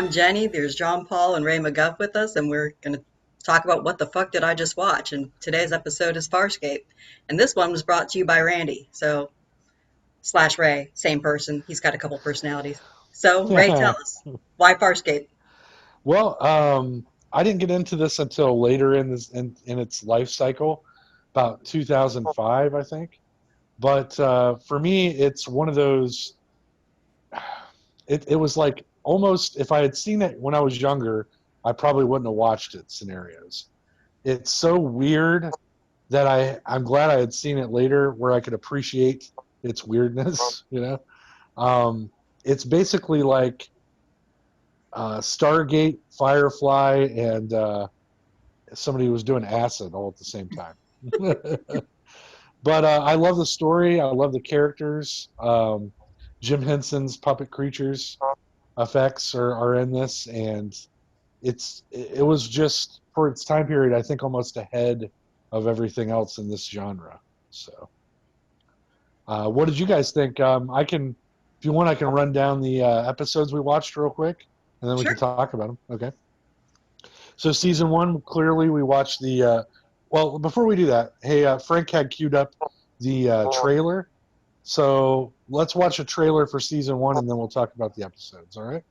I'm Jenny. There's John Paul and Ray McGuff with us, and we're going to talk about what the fuck did I just watch. And today's episode is Farscape, and this one was brought to you by Randy. So slash Ray, same person. He's got a couple personalities. So Ray, tell us why Farscape. Well, I didn't get into this until later in its life cycle, about 2005, I think. But for me, it's one of those. It was like almost if I had seen it when I was younger, I probably wouldn't have watched it. Scenarios. It's so weird that I'm glad I had seen it later, where I could appreciate its weirdness. It's basically like Stargate, Firefly, and somebody who was doing acid all at the same time. But I love the story. I love the characters. Jim Henson's puppet creatures effects are in this, and it was just for its time period, I think, almost ahead of everything else in this genre. So, what did you guys think? If you want, I can run down the episodes we watched real quick, and then we Sure. can talk about them. Okay. So season 1, clearly we watched the. Well, before we do that, hey, Frank had queued up the trailer. So let's watch a trailer for season 1, and then we'll talk about the episodes. All right.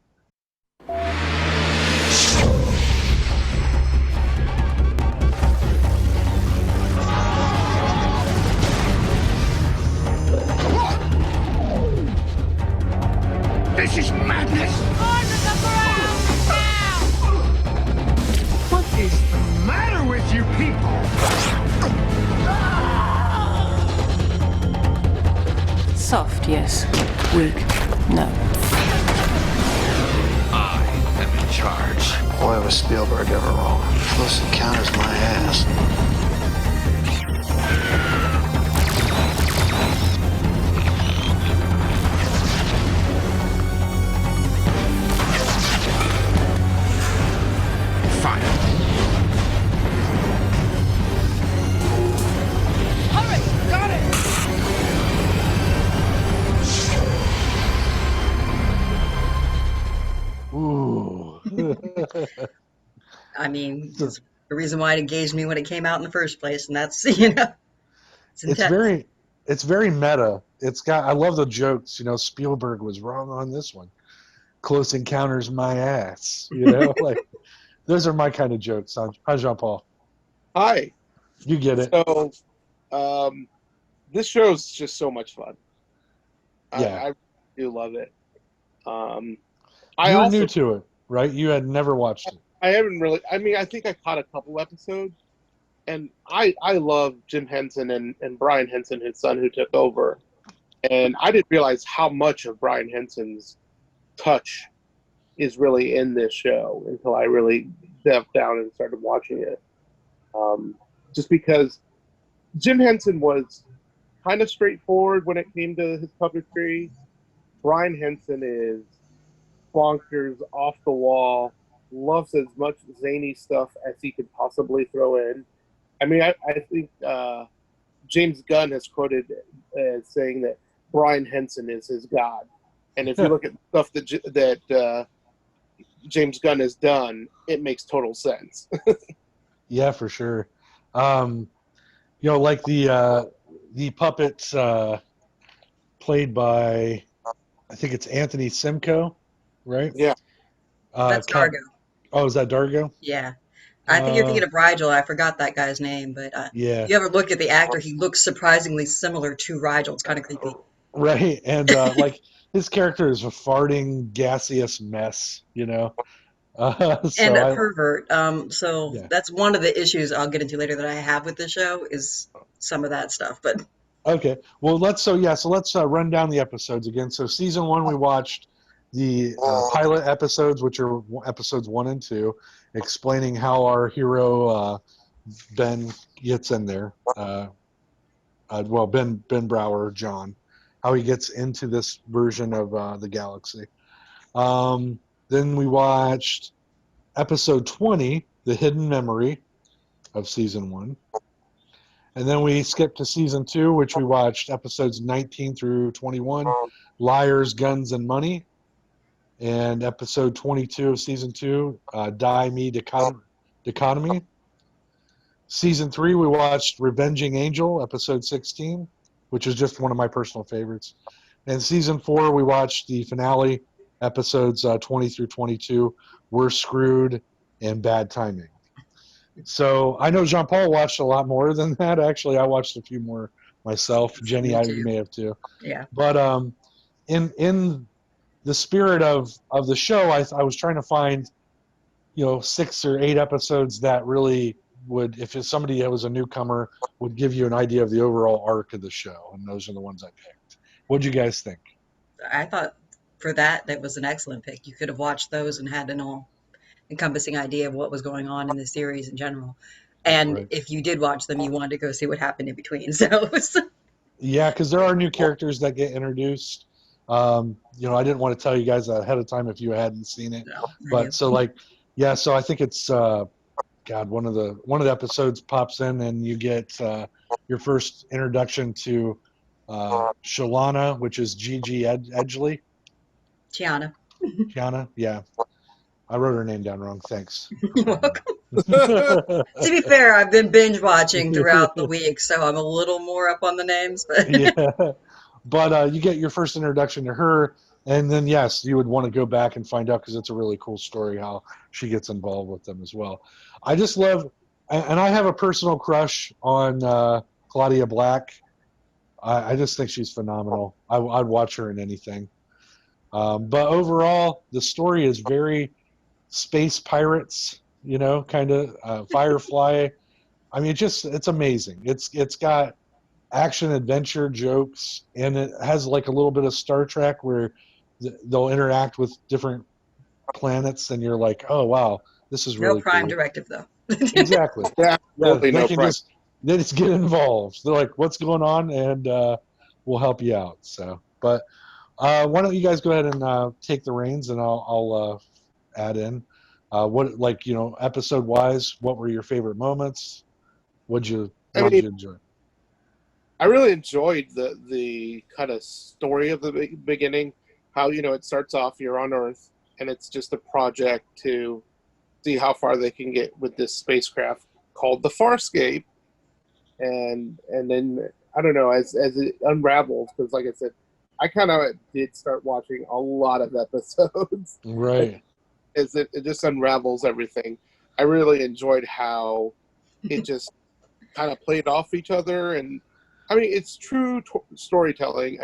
This is madness! What is the matter with you people? Soft, yes. Weak, no. I am in charge. Boy, was Spielberg ever wrong. Close Encounters my ass. Fine. Hurry! Got it! Ooh. I mean, it's the reason why it engaged me when it came out in the first place, and that's it's intense. It's very meta. I love the jokes. Spielberg was wrong on this one. Close Encounters my ass. Like those are my kind of jokes. Hi, Jean Paul. Hi. You get it. So, this show is just so much fun. Yeah. I do love it. You're new to it, right? You had never watched it. I haven't really. I mean, I think I caught a couple episodes, and I love Jim Henson and Brian Henson, his son, who took over. And I didn't realize how much of Brian Henson's touch is really in this show until I really delved down and started watching it. Just because Jim Henson was kind of straightforward when it came to his puppetry. Brian Henson is bonkers, off the wall, loves as much zany stuff as he could possibly throw in. I mean, I think James Gunn has quoted as saying that Brian Henson is his god. And if you look at stuff that James Gunn has done, it makes total sense. Yeah, for sure. Like the puppets played by, I think it's Anthony Simcoe, right? Yeah. That's Dargo. Oh, is that Dargo? Yeah. I think you're thinking of Rigel. I forgot that guy's name, but yeah. if you ever look at the actor, he looks surprisingly similar to Rigel. It's kind of creepy. Right, and like his character is a farting, gaseous mess, And a pervert. So yeah. That's one of the issues I'll get into later that I have with the show is some of that stuff. But okay, well let's run down the episodes again. So season 1 we watched the pilot episodes, which are episodes 1 and 2, explaining how our hero Ben gets in there. Ben Brower, John, how he gets into this version of the galaxy. Then we watched episode 20, The Hidden Memory of season 1. And then we skipped to season 2, which we watched episodes 19 through 21, Liars, Guns, and Money. and episode 22 of season 2, Die Me Dichotomy. Season 3, we watched Revenging Angel, episode 16, which is just one of my personal favorites. And season 4, we watched the finale, episodes 20 through 22, We're Screwed and Bad Timing. So I know Jean-Paul watched a lot more than that. Actually, I watched a few more myself. Jenny, Me you too. may have too. Yeah. But in the spirit of the show, I was trying to find 6 or 8 episodes that really would, if it's somebody that was a newcomer, would give you an idea of the overall arc of the show, and those are the ones I picked. What'd you guys think? I thought for that was an excellent pick. You could have watched those and had an all encompassing idea of what was going on in the series in general. And Right. if you did watch them, you wanted to go see what happened in between. So Yeah, because there are new characters that get introduced. I didn't want to tell you guys ahead of time if you hadn't seen it, no, I but knew. so so I think it's God, one of the episodes pops in and you get your first introduction to Shalana, which is Gigi Edgley. Tiana, Kiana, yeah, I wrote her name down wrong. Thanks for you're pointing welcome. that To be fair, I've been binge watching throughout the out. week, so I'm a little more up on the names. But Yeah, but you get your first introduction to her, and then yes, you would want to go back and find out because it's a really cool story how she gets involved with them as well. I just love, and I have a personal crush on Claudia Black. I just think she's phenomenal. I'd watch her in anything. But overall, the story is very space pirates, kind of Firefly. I mean, it's amazing. It's got action adventure jokes, and it has like a little bit of Star Trek where they'll interact with different planets, and you're like, oh wow, this is no really Prime cool. Directive, though. Exactly. Yeah, Yeah, absolutely they no can price. they just get involved. They're like, what's going on, and we'll help you out. So, but why don't you guys go ahead and take the reins, and I'll add in what, episode wise, what were your favorite moments? I What did mean, you enjoy? I really enjoyed the kind of story of the beginning. How it starts off, you're on Earth, and it's just a project to see how far they can get with this spacecraft called the Farscape, and then I don't know, as it unravels, because like I said, I kind of did start watching a lot of episodes Right. as it just unravels everything. I really enjoyed how it just kind of played off each other, and I mean it's true storytelling,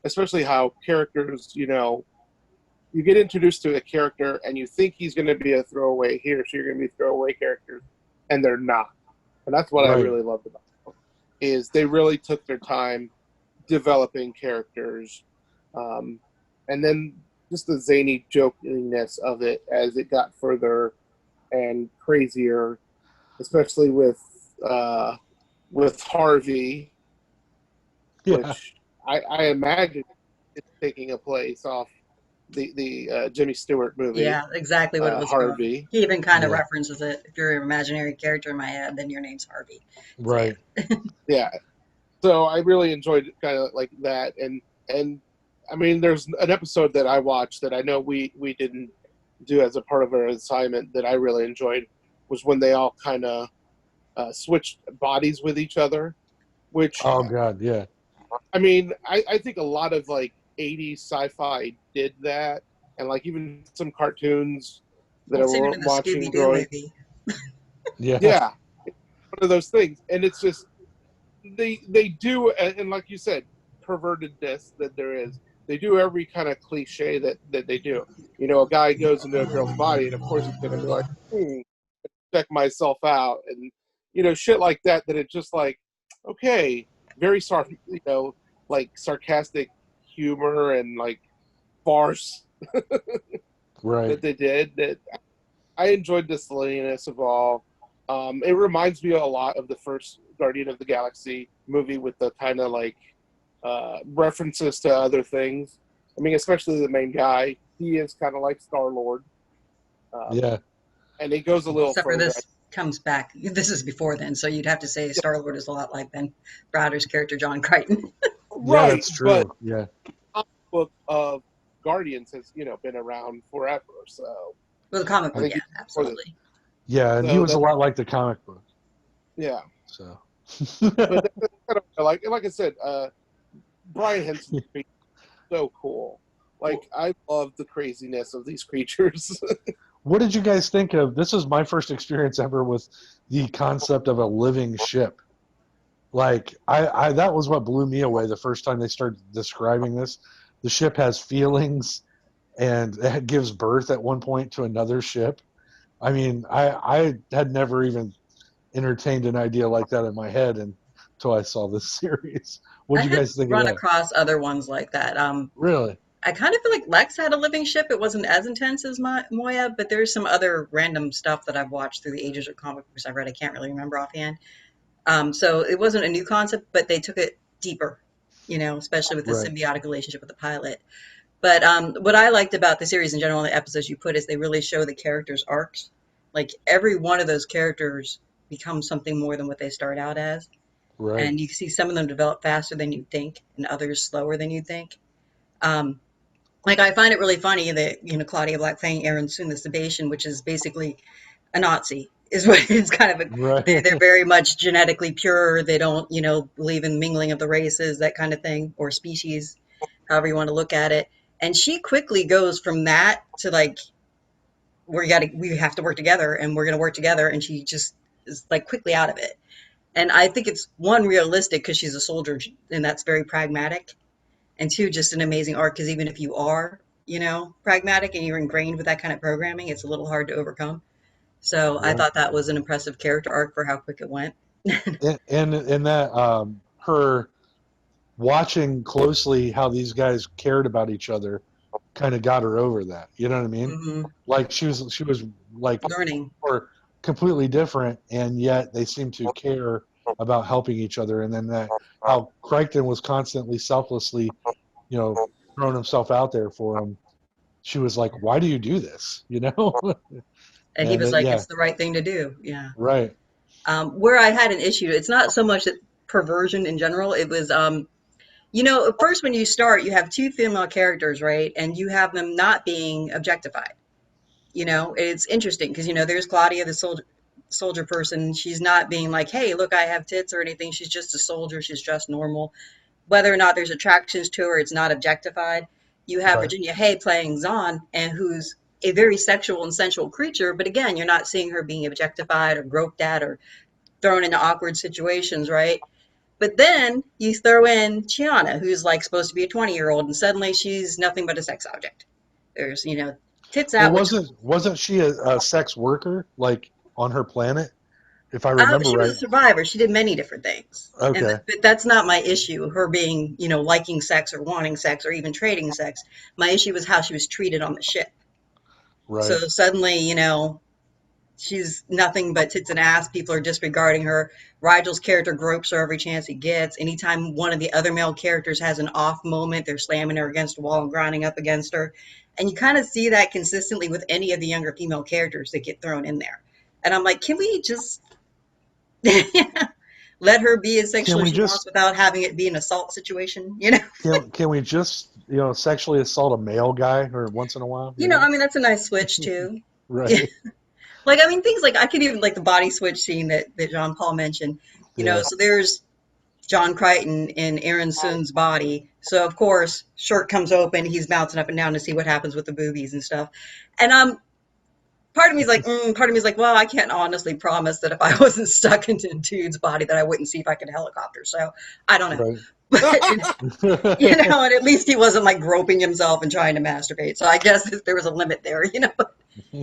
especially how characters, you get introduced to a character and you think he's going to be a throwaway, he or she are going to be throwaway characters, and they're not. And that's what I Right. really loved about it, is they really took their time developing characters, and then just the zany jokiness of it as it got further and crazier, especially with Harvey, Yeah. which I imagine is taking a place off the Jimmy Stewart movie, Yeah, exactly what it was from. Harvey. He even kind of Yeah. references it. If you're an imaginary character in my head, then your name's Harvey. So Right. yeah. Yeah, so I really enjoyed kind of like that, and I mean, there's an episode that I watched that I know we didn't do as a part of our assignment that I really enjoyed, was when they all kind of switched bodies with each other, which Oh God, yeah. I mean, I think a lot of like 80s sci-fi did that, and like even some cartoons that I Well, even were in the watching Scooby Doo growing. movie. Yeah. Yeah, one of those things, and it's just they do, and like you said, pervertedness that there is. They do every kind of cliche that they do. A guy goes into a girl's body, and of course he's going to be like, check myself out, and shit like that. That it's just like, okay, very like sarcastic humor and like farce Right. that they did. That I enjoyed the silliness of all. It reminds me a lot of the first Guardian of the Galaxy movie with the kind of like references to other things. I mean, especially the main guy. He is kind of like Star-Lord. Yeah. And he goes a little Except for further. this comes back. This is before then, so you'd have to say Star Lord is a lot like Ben Browder's character John Crichton. Yeah, Right, that's but true. Yeah. book of Guardians has been around forever. So Well, the comic I book, think yeah, absolutely. Yeah, and he So was a that's, lot like the comic book. yeah. So. But that's kind of like I said, Brian Henson is so cool. Like I love the craziness of these creatures. What did you guys think of? This was my first experience ever with the concept of a living ship. Like I that was what blew me away the first time they started describing this. The ship has feelings and it gives birth at one point to another ship. I mean, I had never even entertained an idea like that in my head until I saw this series. What I did you had guys think of run that? across other ones like that. Really? I kind of feel like Lex had a living ship. It wasn't as intense as Moya, but there's some other random stuff that I've watched through the ages of comic books I've read. I can't really remember offhand. So it wasn't a new concept, but they took it deeper, especially with the Right. symbiotic relationship with the pilot. But what I liked about the series in general, and the episodes you put, is they really show the characters' arcs. Like every one of those characters becomes something more than what they start out as. Right. And you see some of them develop faster than you think, and others slower than you think. Um, like I find it really funny that Claudia Black playing Aaron Soon, the Sebastian, which is basically a Nazi, is what it's kind of. Right. They're very much genetically pure. They don't believe in mingling of the races, that kind of thing, or species, however you want to look at it. And she quickly goes from that to like we have to work together, and we're going to work together, and she just is like quickly out of it. And I think it's one, realistic because she's a soldier, and that's very pragmatic, and two, just an amazing arc because even if you are pragmatic and you're ingrained with that kind of programming, it's a little hard to overcome. So I Right. thought that was an impressive character arc for how quick it went. And that her watching closely how these guys cared about each other kind of got her over that. You know what I mean? Hmm. Like she was like Learning. or completely different, and yet they seem to care about helping each other. And then that how Crichton was constantly selflessly, throwing himself out there for him. She was like, "Why do you do this?" And he And was like, yeah, it's the right thing to do. Yeah. right, Where I had an issue, it's not so much that perversion in general. It was, at first when you start, you have two female characters, right? And you have them not being objectified. It's interesting because, there's Claudia, the soldier person. She's not being like, hey, look, I have tits or anything. She's just a soldier. She's just normal. Whether or not there's attractions to her, it's not objectified. You have right. Virginia Hay playing Zahn, and who's a very sexual and sensual creature. But again, you're not seeing her being objectified or groped at or thrown into awkward situations, right? But then you throw in Chiana, who's like supposed to be a 20-year-old, and suddenly she's nothing but a sex object. There's, tits Well, out, which wasn't she a sex worker like on her planet, if I remember she was right? a survivor. She did many different things. Okay, But that's not my issue, her being, liking sex or wanting sex or even trading sex. My issue was how she was treated on the ship. So right. suddenly, she's nothing but tits and ass. People are disregarding her. Rigel's character gropes her every chance he gets. Anytime one of the other male characters has an off moment, they're slamming her against a wall and grinding up against her. And you kind of see that consistently with any of the younger female characters that get thrown in there. And I'm like, can we just let her be as Can sexual as we she wants just without having it be an assault situation? can we just sexually assault a male guy or once in a while? I mean, that's a nice switch too. Yeah. Right. Like, I mean, things like I could even like the body switch scene that John Paul mentioned. Yeah. So there's John Crichton in Aaron Soon's body. So of course, shirt comes open, he's bouncing up and down to see what happens with the boobies and stuff. And part of me is like, well, I can't honestly promise that if I wasn't stuck into a dude's body that I wouldn't see if I could helicopter. So I don't know. Right. But it's, and at least he wasn't like groping himself and trying to masturbate. So I guess there was a limit there.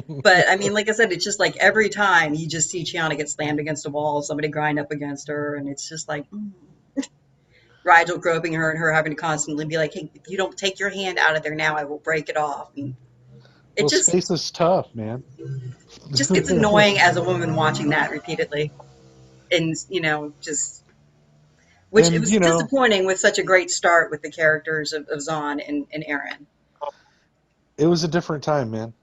But I mean, like I said, it's just like every time you just see Chiana get slammed against a wall, somebody grind up against her, and it's just like Rigel groping her and her having to constantly be like, hey, if you don't take your hand out of there now, I will break it off. And it Well, just space is tough, man. gets annoying as a woman watching that repeatedly. And, just which it And was disappointing with such a great start with the characters of Zahn and Aaron. it was a different time, man.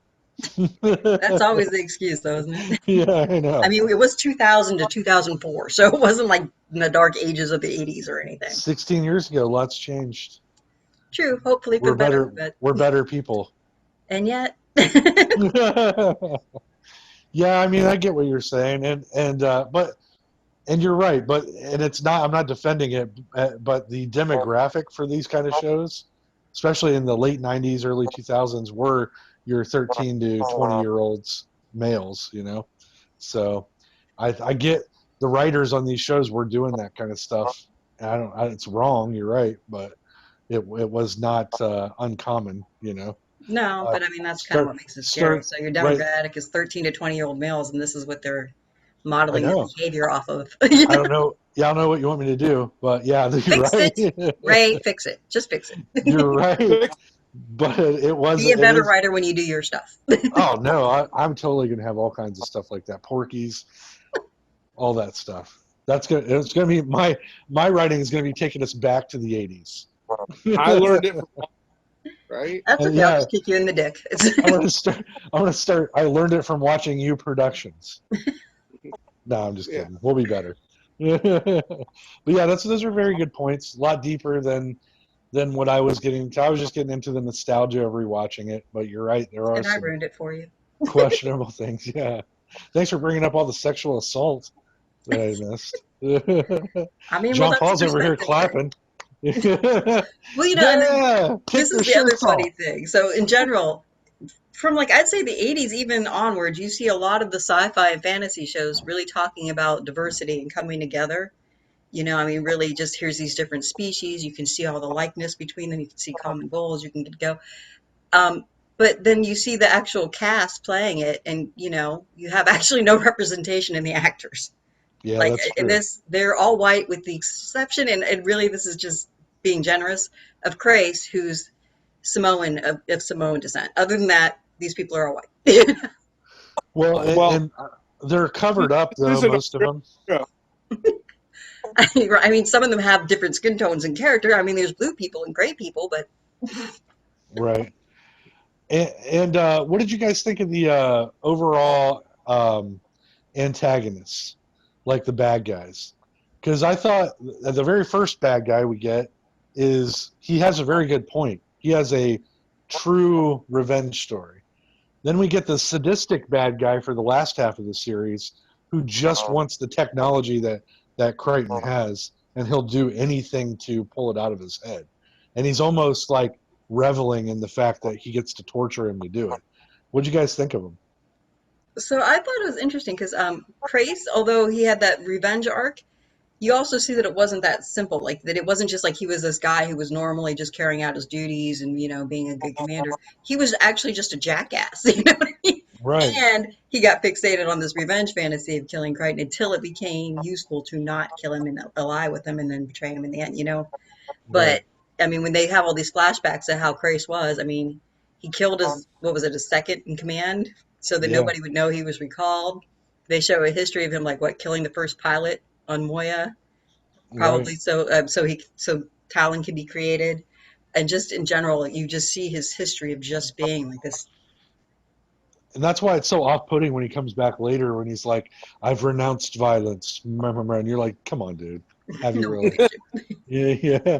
That's always the excuse, though, isn't it? Yeah, I know. I mean, it was 2000 to 2004, so it wasn't like in the dark ages of the 80s or anything. 16 years ago, lots changed. True. Hopefully for We're better, better. but We're better people. and yet. Yeah, I mean, I get what you're saying, but you're right, and it's not. I'm not defending it, but the demographic for these kind of shows, especially in the late '90s, early 2000s, were your 13 to 20-year-olds males. So I get the writers on these shows were doing that kind of stuff. It's wrong. You're right, but it was not uncommon. No, Uh, but I mean that's kind of start what makes it scary. start So your right. demographic is 13 to 20-year-old males, and this is what they're I modeling their know. behavior off of. I don't know. Yeah, I don't know what you want me to do, but yeah, you're Fix right. it, Ray. Fix it. Just fix You're it. right. But Be a it better is. writer when you do your stuff. Oh no, I'm totally gonna have all kinds of stuff like that. Porkies, all that stuff. It's gonna be my writing is gonna be taking us back to the '80s. I learned it from right. That's And okay. I'll yeah, just kick you in the dick. It's I'm gonna start. I learned it from watching you productions. No, I'm just Yeah. kidding. We'll be better. But yeah, those are very good points. A lot deeper than what I was getting to. I was just getting into the nostalgia of rewatching it. But you're right. There are and I some ruined it for you. questionable things. Yeah. Thanks for bringing up all the sexual assault that I missed. I mean, well, John that's the Paul's over here perspective, right? clapping. Well, and then Yeah, this kick is their the other shirts funny off. thing. So in general, from like I'd say the 80s even onwards, you see a lot of the sci-fi and fantasy shows really talking about diversity and coming together. I mean, really just here's these different species. You can see all the likeness between them. You can see common goals. You can go. Um, but then you see the actual cast playing it, and you have actually no representation in the actors. Yeah, Like that's in true. this, they're all white with the exception, and really this is just being generous of Crace, who's Samoan of Samoan descent. Other than that, these people are all white. Well, Well, and they're covered up this though, is an most of them. Australian show. I mean, some of them have different skin tones and character. I mean, there's blue people and gray people, but Right. And what did you guys think of the overall antagonists, like the bad guys? Because I thought the very first bad guy we get he has a very good point. He has a true revenge story. Then we get the sadistic bad guy for the last half of the series, who just wants the technology that Crichton has, and he'll do anything to pull it out of his head. And he's almost like reveling in the fact that he gets to torture him to do it. What'd you guys think of him? so I thought it was interesting because Crace, although he had that revenge arc, you also see that it wasn't that simple. Like that, it wasn't just like he was this guy who was normally just carrying out his duties and being a good commander. He was actually just a jackass. You know what I mean? Right. And he got fixated on this revenge fantasy of killing Crichton until it became useful to not kill him and ally with him and then betray him in the end. Right. But I mean, when they have all these flashbacks of how Crace was, I mean, he killed his what was it, his second in command, so that Yeah. nobody would know he was recalled. They show a history of him, like what, killing the first pilot on Moya, Right. probably so Talon can be created, and just in general, you just see his history of just being like this. And that's why it's so off-putting when he comes back later when he's like, "I've renounced violence," and you're like, "Come on, dude, have you No, really?" Yeah, yeah.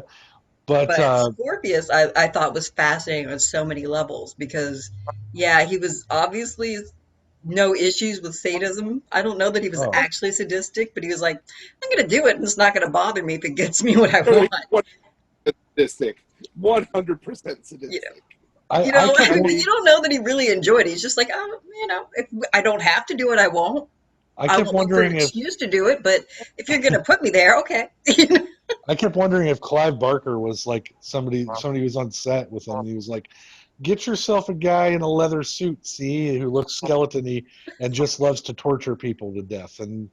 But but Scorpius, I thought was fascinating on so many levels because, yeah, he was obviously no issues with sadism. I don't know that he was oh, actually sadistic, but he was like, I'm going to do it and it's not going to bother me if it gets me what I No, he's want. 100% sadistic. 100% You know, sadistic. I kept I mean, you don't know that he really enjoyed it. He's just like, oh, if I don't have to do it, I won't. I I kept won't look for an wondering if excuse to do it, but if you're going to put me there, okay. Clive Barker was like somebody was on set with him. He was like, "Get yourself a guy in a leather suit, see, who looks skeleton-y and just loves to torture people to death." And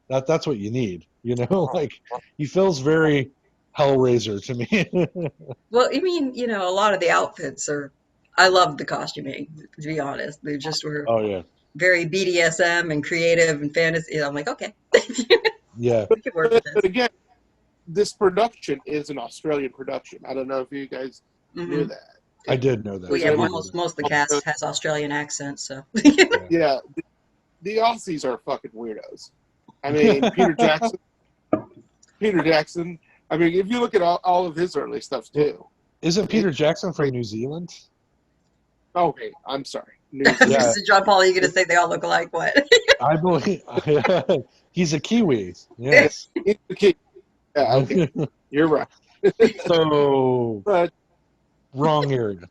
that's what you need, Like he feels very Hellraiser to me. Well, I mean, a lot of the outfits I love the costuming, to be honest. They just were Oh yeah, very BDSM and creative and fantasy. I'm like, okay, yeah. we could work with this. But again, this production is an Australian production. I don't know if you guys knew Hmm. that. I did know that. Well, Because yeah, I I mean, did know most of the cast has Australian accents, so. that. yeah, the Aussies are fucking weirdos. I Yeah. mean, Peter Jackson. I mean, if you look at all of his early stuff too, Isn't Peter Jackson from New Zealand? Okay, I'm sorry. Yeah. John Paul, are you going to say they all look alike? What? I believe he's a Kiwi. Yes. He's the key. Yeah, okay. You're right. So But wrong area.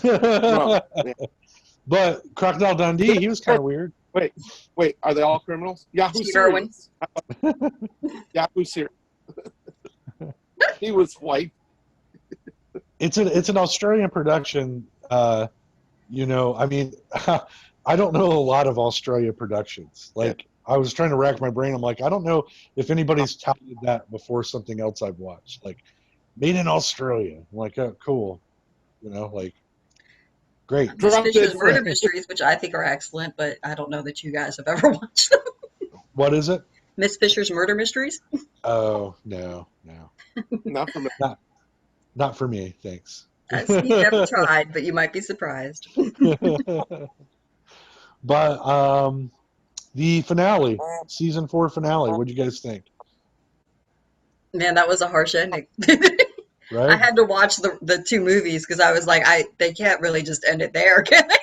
wrong. Yeah. But Crocodile Dundee, he was kind of weird. Wait, are they all criminals? Yahoo Steve Irwin. Serious. Yahoo Serious. He was white. It's an Australian production. You know, I mean, I don't know a lot of Australia productions. Like, I was trying to rack my brain. I'm like, I don't know if anybody's touted that before something else I've watched. Like, made in Australia. I'm like, oh, cool. You know, like, great. Miss Drop Fisher's Dead Murder Fred. Mysteries, which I think are excellent, but I don't know that you guys have ever watched them. What is it? Miss Fisher's Murder Mysteries? Oh, no. Not from Not for me, thanks. You've never tried, but you might be surprised. But the finale, season 4 finale, what'd you guys think? Man, that was a harsh ending. Right? I had to watch the 2 movies because I was like, they can't really just end it there, can they?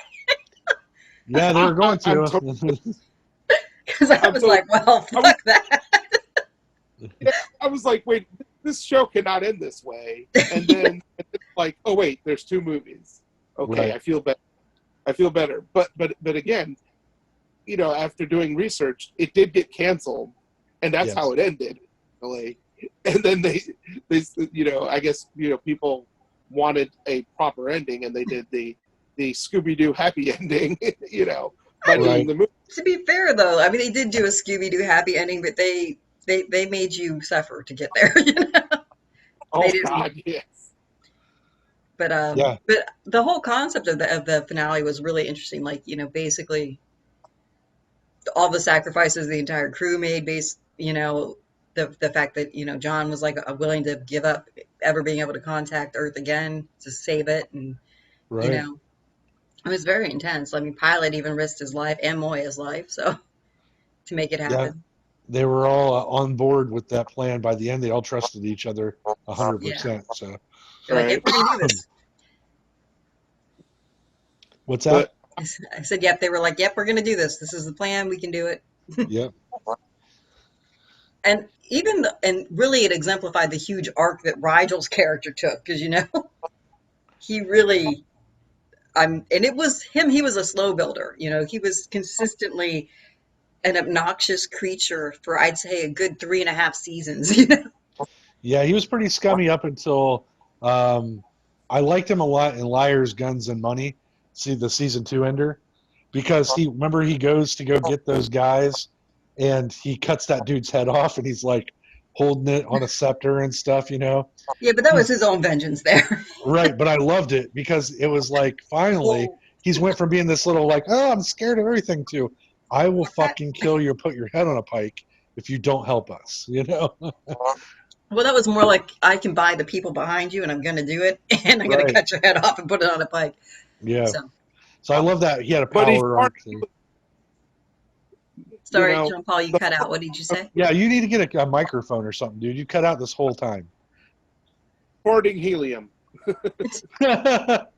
Yeah, they were going to. Because I was like, well, fuck that. I was like, wait, this show cannot end this way. And then it's like, oh wait, there's 2 movies. Okay, Right. I feel better. But again, you know, after doing research, it did get canceled, and that's Yes. how it ended. Really. And then they, you know, I guess, you know, people wanted a proper ending, and they did the Scooby-Doo happy ending. You know, by doing the movie. To be fair, though, I mean, they did do a Scooby-Doo happy ending, but they made you suffer to get there, you know? Oh God, yes. But Yeah. but the whole concept of the finale was really interesting. Like, you know, basically all the sacrifices the entire crew made, you know, the fact that, you know, John was like willing to give up ever being able to contact Earth again to save it, and Right. you know, it was very intense. I mean, Pilot even risked his life and Moya's life, so to make it happen. Yeah, they were all on board with that plan. By the end, they all trusted each other 100%. So, They're like, yep, we're gonna do this. what's that? I said, yep. They were like, yep, we're gonna do this. This is the plan. We can do it. Yep. And and really, it exemplified the huge arc that Rigel's character took, because, you know, he really, and it was him. He was a slow builder. You know, he was consistently an obnoxious creature for, I'd say, a good 3.5 seasons. You know. Yeah, he was pretty scummy up until I liked him a lot in Liars, Guns, and Money. See the season 2 ender, because he goes to go get those guys, and he cuts that dude's head off, and he's like holding it on a scepter and stuff, you know. Yeah, but that was his own vengeance there. Right, but I loved it because it was like finally he's went from being this little like, oh, I'm scared of everything to, I will fucking kill you, put your head on a pike if you don't help us, you know. Well, that was more like, I can buy the people behind you, and I'm going to do it, and I'm going to cut your head off and put it on a pike. Yeah. So I love that he had a power arc. Sorry, you know, John Paul, you cut out. What did you say? Yeah, you need to get a microphone or something, dude. You cut out this whole time. Hoarding helium. That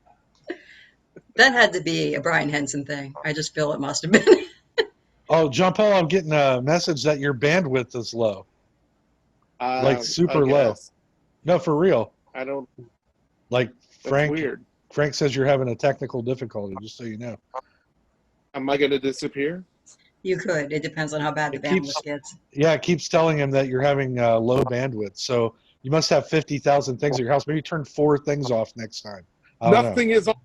had to be a Brian Henson thing. I just feel it must have been. Oh, John Paul, I'm getting a message that your bandwidth is low. Like super low. No, for real. I don't. Like Frank. That's weird. Frank says you're having a technical difficulty, just so you know. Am I going to disappear? You could. It depends on how bad the bandwidth gets. Yeah, it keeps telling him that you're having low bandwidth. So you must have 50,000 things at your house. Maybe turn 4 things off next time. Nothing is on.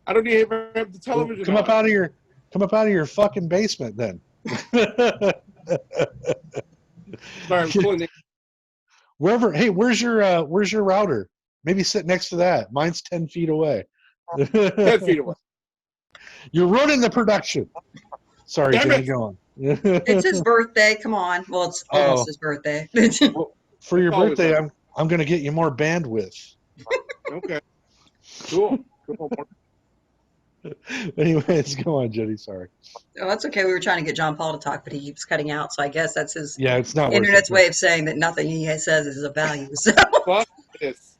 I don't even have the television. Come up out of your fucking basement then. Sorry, wherever. Hey, where's your router? Maybe sit next to that. Mine's 10 feet away. 10 feet away. You're ruining the production. Sorry, Jenny, go on. It's his birthday. Come on. Well, it's almost his birthday. Well, for your birthday, I'm going to get you more bandwidth. Okay. Cool. Anyways, go on, Jenny. Sorry. Oh, that's okay. We were trying to get John Paul to talk, but he keeps cutting out. So I guess that's his it's not internet's way of saying that nothing he says is of value. So. Fuck this.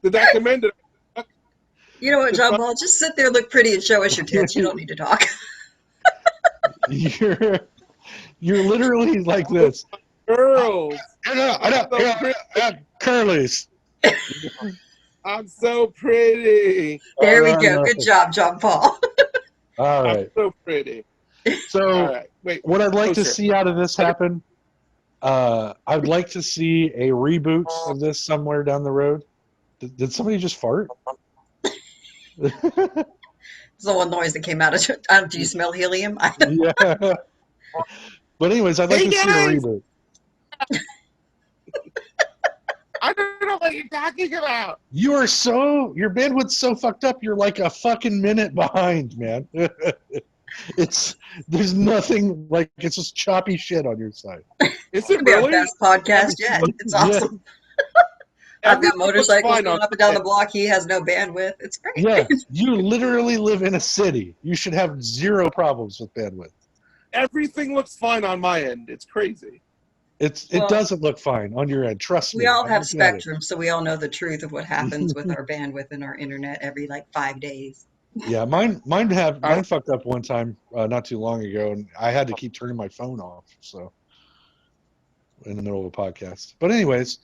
Did that commend it? You know what, John Paul? Just sit there, look pretty, and show us your tits. You don't need to talk. You're you're literally like this. Girls, Curly's. I'm so pretty. There we go. Good job, John Paul. All I'm right. so pretty. So All right. Wait. what I'd like to sure. see out of this happen, I'd like to see a reboot of this somewhere down the road. Did somebody just fart? It's the one noise that came out of. Do you smell helium? Yeah. But anyways, I'd like Hey, to see a guys! reboot. I don't know what you're talking about. Your bandwidth's so fucked up. You're like a fucking minute behind, man. There's nothing like it's just choppy shit on your side. Is It's it gonna be our really? best podcast yet. It's awesome. I've got Everything looks motorcycles fine going on up and down the block. He has no bandwidth. It's great. Yeah, you literally live in a city. You should have zero problems with bandwidth. Everything looks fine on my end. It's crazy. It Well, doesn't look fine on your end. Trust me. We all I have looked at it. Spectrum, so we all know the truth of what happens with our bandwidth and our internet every like 5 days. Yeah, mine fucked up one time not too long ago, and I had to keep turning my phone off. So in the middle of a podcast. But anyways,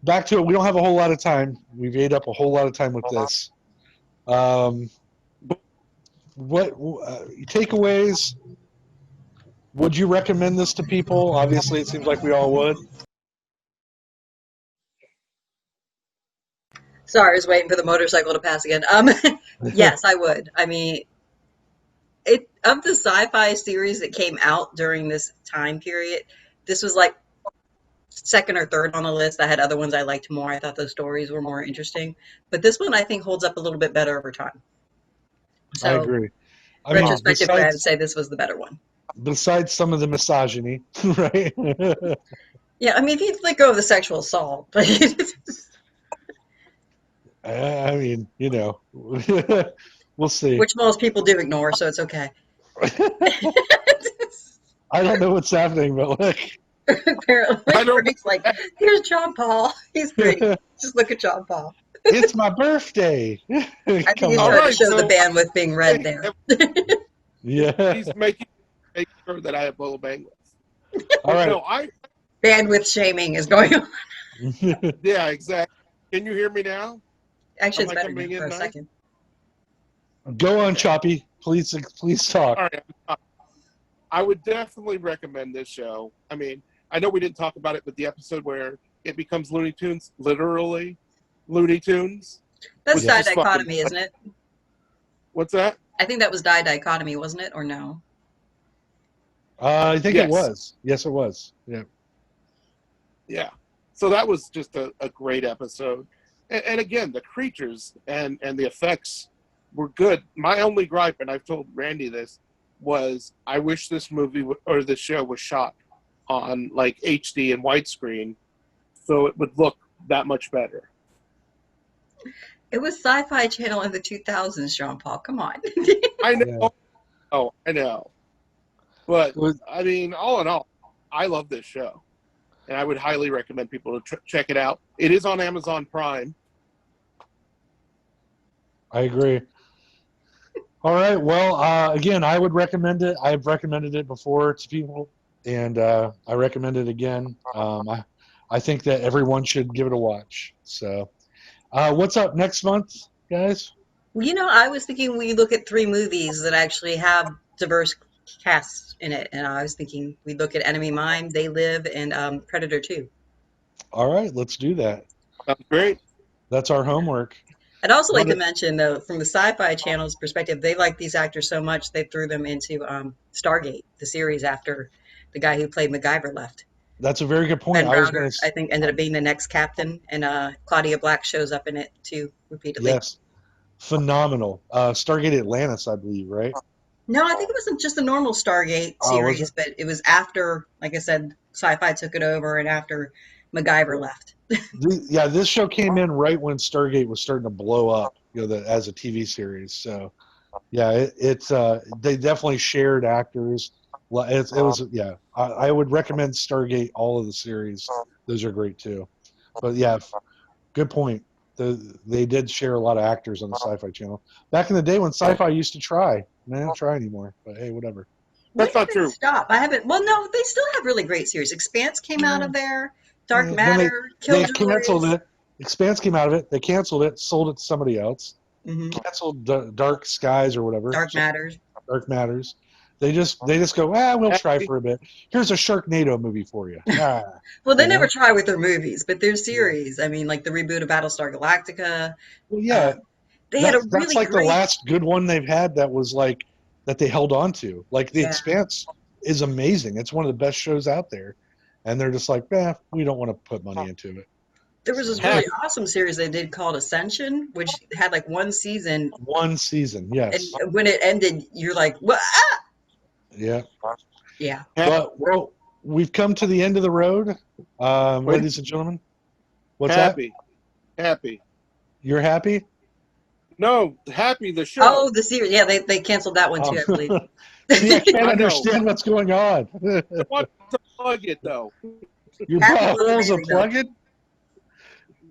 back to it. We don't have a whole lot of time. We've ate up a whole lot of time with this. What takeaways? Would you recommend this to people? Obviously, it seems like we all would. Sorry, I was waiting for the motorcycle to pass again. Yes, I would. I mean, of the sci-fi series that came out during this time period, this was like second or third on the list. I had other ones I liked more. I thought those stories were more interesting, but this one I think holds up a little bit better over time. So, I agree. I mean, retrospectively, I would say this was the better one. Besides some of the misogyny, right? Yeah, I mean, if you let go of the sexual assault, I mean, we'll see. which most people do ignore, so it's okay. I don't know what's happening, but look. Apparently, I don't- Frank's like, here's John Paul. He's pretty. Just look at John Paul. It's my birthday. I think he's Come trying on. to right, show so- the bandwidth being read there. Yeah. He's making sure that I have low bandwidth. All right. No, Bandwidth shaming is going on. yeah, exactly. Can you hear me now? Actually, it's Am I better coming now in for a nice? second. Go on, Choppy. Please talk. All right. I would definitely recommend this show. I mean, I know we didn't talk about it, but the episode where it becomes Looney Tunes, literally Looney Tunes. That's Which Die is fucking- Dichotomy, isn't it? What's that? I think that was Die Dichotomy, wasn't it? Or no? I think Yes. it was. Yes, it was. Yeah. Yeah. So that was just a great episode. And again, the creatures and the effects were good. My only gripe, and I've told Randy this, was I wish this movie or this show was shot on like HD and widescreen so it would look that much better. It was Sci-Fi Channel in the 2000s, Jean Paul. Come on. I know. Yeah. Oh, I know. But, Was- I mean, all in all, I love this show. And I would highly recommend people to check it out. It is on Amazon Prime. I agree. All right. Well, again, I would recommend it. I've recommended it before to people, and I recommend it again. I think that everyone should give it a watch. So, what's up next month, guys? Well, I was thinking we look at 3 movies that actually have diverse casts in it. And I was thinking we look at Enemy Mine, They Live, and Predator 2. All right, let's do that. Sounds great. That's our homework. I'd also like What to mention, though, from the Sci-Fi Channel's perspective, they like these actors so much they threw them into Stargate, the series after the guy who played MacGyver left. That's a very good point. Ben I was Browder, going I think, ended up being the next captain, and Claudia Black shows up in it, too, repeatedly. yes, phenomenal. Stargate Atlantis, I believe, right? No, I think it wasn't just a normal Stargate Oh, was series, but it was after, like I said, Sci-Fi took it over and after MacGyver left. Yeah, this show came in right when Stargate was starting to blow up, as a TV series. So, yeah, it's they definitely shared actors. It was yeah. I would recommend Stargate, all of the series. Those are great too. But yeah, good point. they did share a lot of actors on the Sci-Fi Channel back in the day when Sci-Fi used to try. They don't try anymore, but hey, whatever. That's When not did they true. stop? I haven't. Well, no, they still have really great series. Expanse came out of there. Dark Then Matter, they canceled Killjoys. it. Expanse came out of it. They canceled it, sold it to somebody else. Hmm. Canceled Dark Skies or whatever. Dark Matters. Dark Matters. They just go, we'll try for a bit. Here's a Sharknado movie for you. Well, they You never know? try with their movies, but their series. I mean, like the reboot of Battlestar Galactica. Well, Uh, yeah, they had a that's really like the great. last good one they've had that was like that they held on to. Like The Yeah, Expanse is amazing. It's one of the best shows out there, and they're just like, we don't want to put money into it. there was So, this really awesome series they did called Ascension, which had like one season, one season, and yes, when it ended, you're like, what? Ah! yeah. Yeah. Well, we've come to the end of the road, ladies and gentlemen. What's Happy. that? Happy. You're happy? No, Happy the show. Oh, the series. Yeah, they canceled that one too, I believe. See, I can't I know. understand what's going on. I want to plug it though. Your Happy was butthole's a amazing, though. plugging?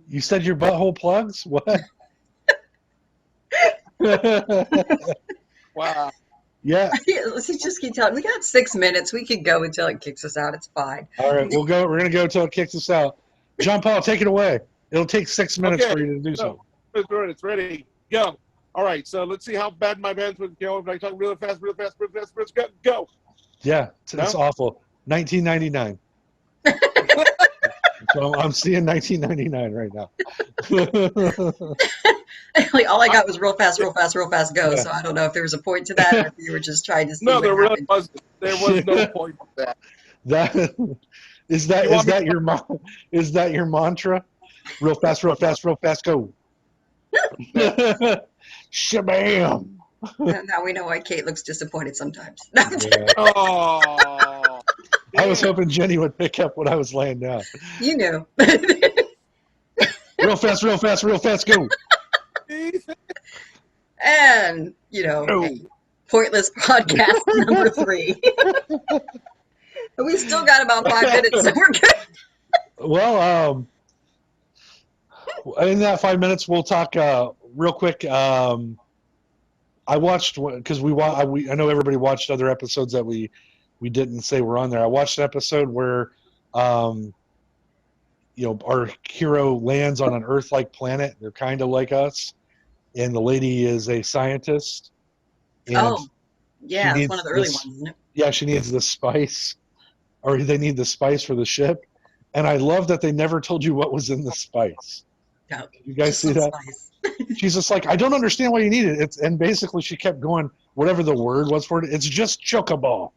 You said your butthole plugs? What? Wow. Yeah. Let's just keep telling. We got 6 minutes. We could go until it kicks us out. It's fine. All right, we'll go. We're gonna go until it kicks us out. John Paul, take it away. It'll take 6 minutes Okay, for you to do so. It's ready. Go. All right, so let's see how bad my band's with If I talk really fast, go. Yeah, it's awful. 1999. So I'm seeing 1999 right now. Like all I got was real fast, go. Yeah. So I don't know if there was a point to that or if you were just trying to see No, what there happened. really wasn't. There was no point to that. That is that your mantra? Real fast, go. Shabam. Now we know why Kate looks disappointed sometimes. No, I'm kidding. Yeah. Oh. I was hoping Jenny would pick up what I was laying down. You knew. Real fast, go. And, hey, pointless podcast number 3. But we still got about 5 minutes, so we're good. Well, in that 5 minutes, we'll talk real quick. I watched because I know everybody watched other episodes that we didn't say were on there. I watched an episode where, our hero lands on an Earth-like planet. They're kind of like us, and the lady is a scientist. And yeah, it's one of the early ones, isn't it? Yeah, she needs the spice, or they need the spice for the ship. And I love that they never told you what was in the spice. No, You guys see that? She's just like, I don't understand why you need it. And basically she kept going, whatever the word was for it, it's just chocobo.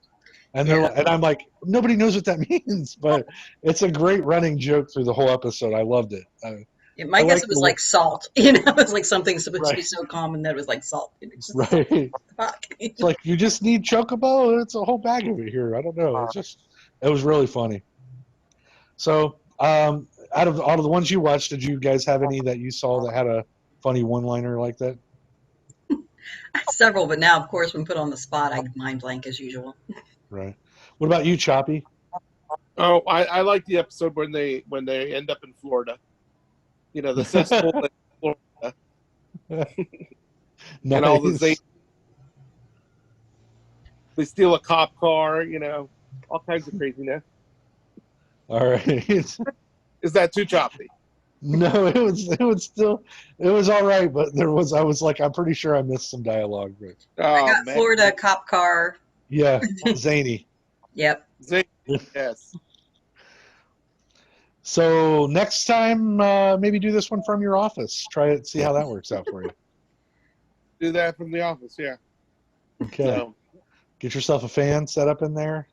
And and I'm like, nobody knows what that means, but it's a great running joke through the whole episode. I loved it. My guess it was like salt. It was like something supposed to be so common that it was like salt. Right. Fuck. It's like, you just need chocobo. It's a whole bag of it here. I don't know. It was really funny. So, out of all of the ones you watched, did you guys have any that you saw that had a funny one-liner like that? Several, but now, of course, when put on the spot, I mind blank as usual. Right. What about you, Choppy? Oh, I like the episode when they end up in Florida. The cesspool in Florida. Nice. And all they steal a cop car, all kinds of craziness. All right. Is that too choppy? No, it was all right, but I was like, I'm pretty sure I missed some dialogue. But, I got man. Florida cop car. yeah, zany. Yep. Yes. So next time, maybe do this one from your office. Try it, see how that works out for you. Do that from the office, yeah. Okay. So. Get yourself a fan set up in there.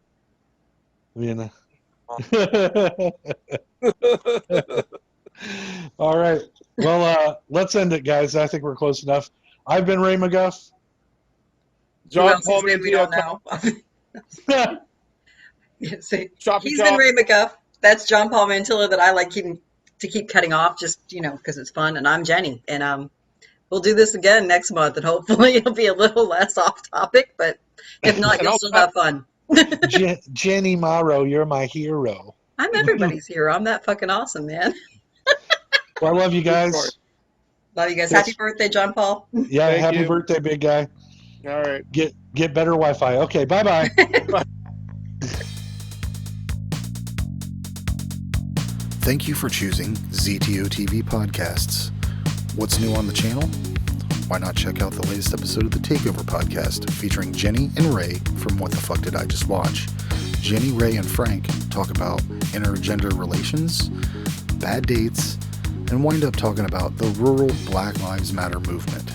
All right. Well, let's end it, guys. I think we're close enough. I've been Ray McGuff. John Paul we don't know. He's been Ray McGuff. That's John Paul Mantilla that I like to keep cutting off just, because it's fun. And I'm Jenny. And we'll do this again next month. And hopefully it'll be a little less off topic. But if not, you'll still have fun. Jenny Morrow, you're my hero. I'm everybody's hero. I'm that fucking awesome, man. Well, I love you guys. Love you guys. Yes. Happy birthday, John Paul. Yeah, Thank happy you. birthday, big guy. All right. Get better Wi-Fi. Okay, bye-bye. Thank you for choosing ZTOTV Podcasts. What's new on the channel? Why not check out the latest episode of the Takeover Podcast featuring Jenny and Ray from What the Fuck Did I Just Watch? Jenny, Ray, and Frank talk about intergender relations, bad dates, and wind up talking about the rural Black Lives Matter movement.